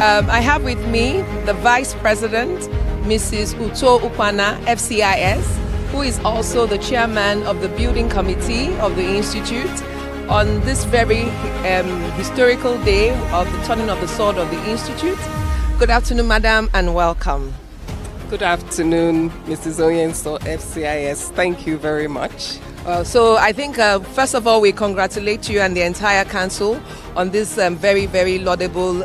I have with me the Vice President, Mrs. Uto Ukpanah, Fcis, who is also the Chairman of the Building Committee of the Institute on this very historical day of the turning of the sword of the Institute. Good afternoon, Madam, and welcome. Good afternoon, Mrs. Onyenso, Fcis. Thank you very much. So I think, first of all, we congratulate you and the entire council on this very, very laudable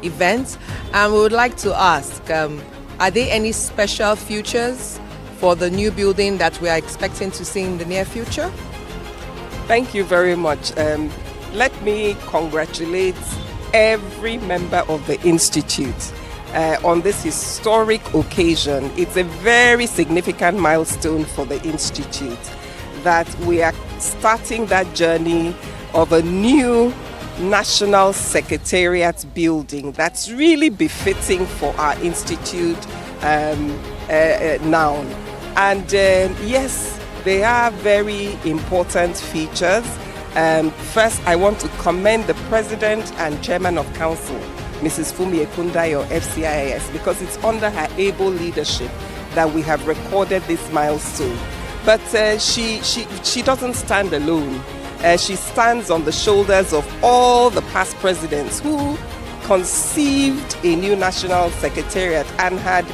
event. And we would like to ask, are there any special features for the new building that we are expecting to see in the near future? Thank you very much. Let me congratulate every member of the Institute on this historic occasion. It's a very significant milestone for the Institute that we are starting that journey of a new National Secretariat building that's really befitting for our Institute now. And yes, they are very important features. First, I want to commend the President and Chairman of Council, Mrs. Fumi Ekundayo, Fcis, because it's under her able leadership that we have recorded this milestone. But she doesn't stand alone. She stands on the shoulders of all the past presidents who conceived a new National Secretariat and had,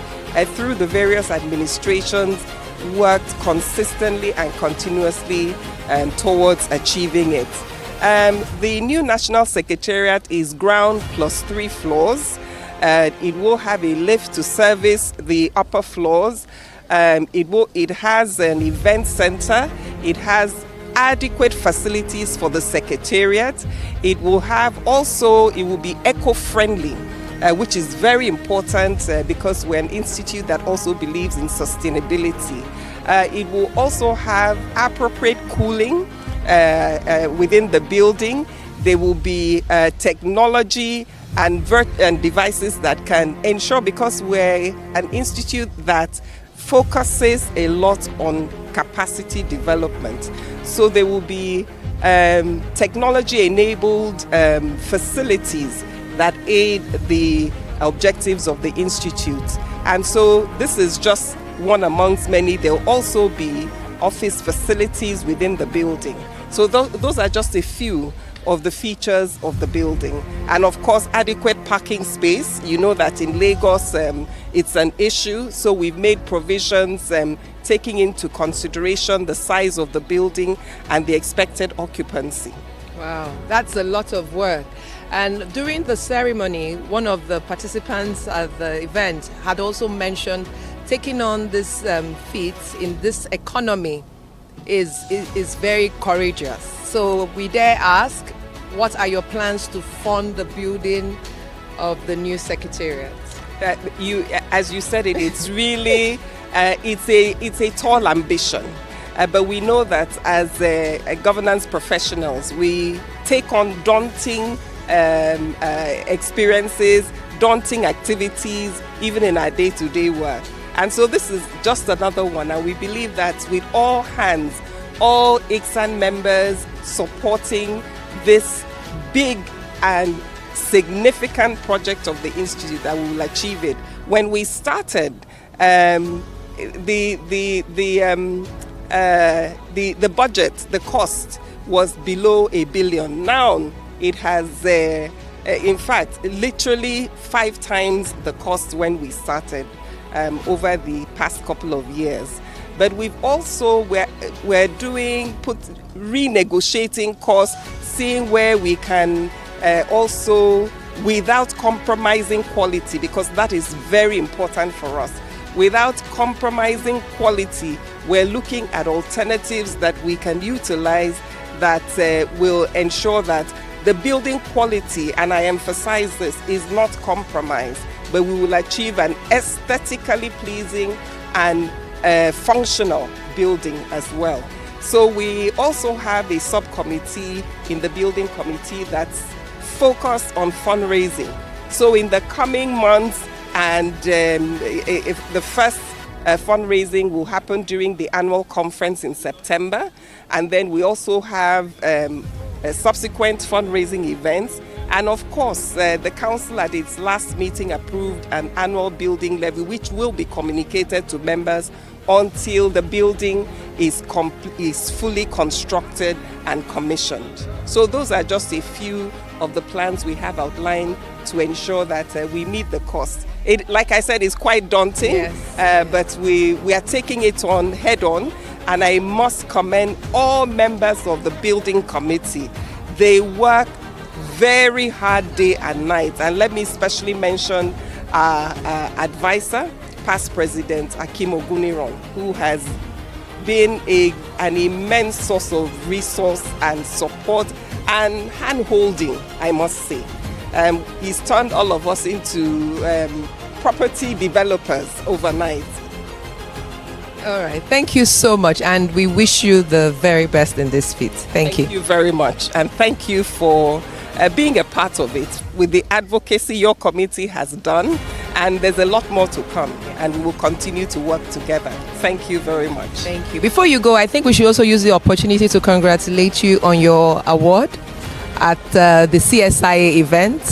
through the various administrations, worked consistently and continuously towards achieving it. The new National Secretariat is ground plus 3 floors. It will have a lift to service the upper floors. It has an event center. It has adequate facilities for the Secretariat. It will be eco-friendly, which is very important because we're an institute that also believes in sustainability. It will also have appropriate cooling within the building. There will be technology and devices that can ensure, because we're an institute that focuses a lot on capacity development. So there will be technology-enabled facilities that aid the objectives of the Institute. And so this is just one amongst many. There will also be office facilities within the building. So those are just a few of the features of the building. And of course, adequate parking space. You know that in Lagos, it's an issue. So we've made provisions taking into consideration the size of the building and the expected occupancy. Wow, that's a lot of work. And during the ceremony, one of the participants at the event had also mentioned taking on this feat in this economy is very courageous. So we dare ask, what are your plans to fund the building of the new Secretariat? As you said, it's really it's a tall ambition, but we know that as governance professionals, we take on daunting experiences, daunting activities, even in our day-to-day work. And so this is just another one, and we believe that with all hands, all ICSAN members supporting this big and significant project of the Institute, that we will achieve it. When we started, the budget, the cost was below $1 billion. Now it has, in fact, literally 5 times the cost when we started over the past couple of years. But we've also, we're renegotiating costs, seeing where we can also, without compromising quality, because that is very important for us. Without compromising quality, we're looking at alternatives that we can utilize that will ensure that the building quality, and I emphasize this, is not compromised, but we will achieve an aesthetically pleasing and functional building as well. So we also have a subcommittee in the building committee that's focused on fundraising. So in the coming months, and if the first fundraising will happen during the annual conference in September, and then we also have subsequent fundraising events, And of course, the council at its last meeting approved an annual building levy, which will be communicated to members until the building is fully constructed and commissioned. So those are just a few of the plans we have outlined to ensure that we meet the cost. It, like I said, is quite daunting, yes. But we are taking it on head on, and I must commend all members of the building committee. They work very hard day and night, and let me especially mention our advisor, past President Akim Oguniron, who has been an immense source of resource and support and hand-holding, I must say. He's turned all of us into property developers overnight. All right, thank you so much, and we wish you the very best in this feat. Thank you. Thank you very much, and thank you for being a part of it. With the advocacy your committee has done, and there's a lot more to come, and we will continue to work together. Thank you very much. Thank you. Before you go, I think we should also use the opportunity to congratulate you on your award at the CSIA event.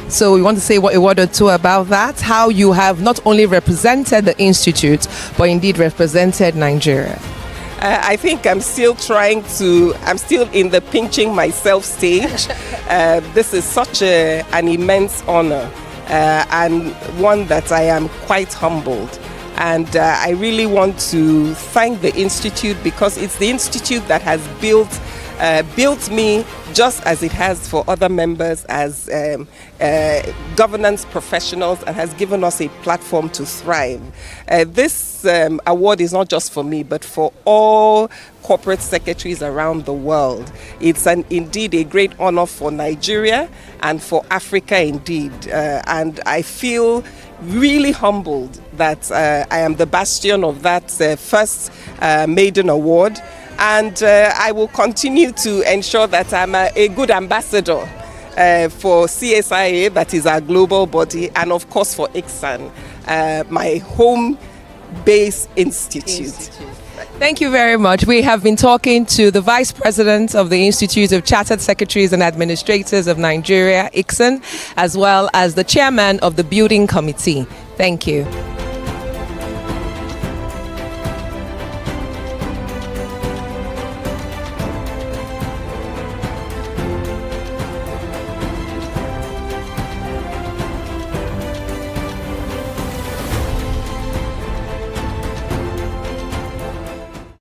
So we want to say a word or two about that, how you have not only represented the Institute, but indeed represented Nigeria. I think I'm still in the pinching myself stage. This is such an immense honor and one that I am quite humbled. And I really want to thank the Institute, because it's the Institute that has built me, just as it has for other members as governance professionals, and has given us a platform to thrive. This award is not just for me, but for all corporate secretaries around the world. It's indeed a great honor for Nigeria and for Africa indeed. And I feel really humbled that I am the bastion of that first maiden award. And I will continue to ensure that I'm a good ambassador for CSIA, that is our global body, and of course for ICSAN, my home base institute. Thank you very much. We have been talking to the Vice President of the Institute of Chartered Secretaries and Administrators of Nigeria, ICSAN, as well as the Chairman of the Building Committee. Thank you.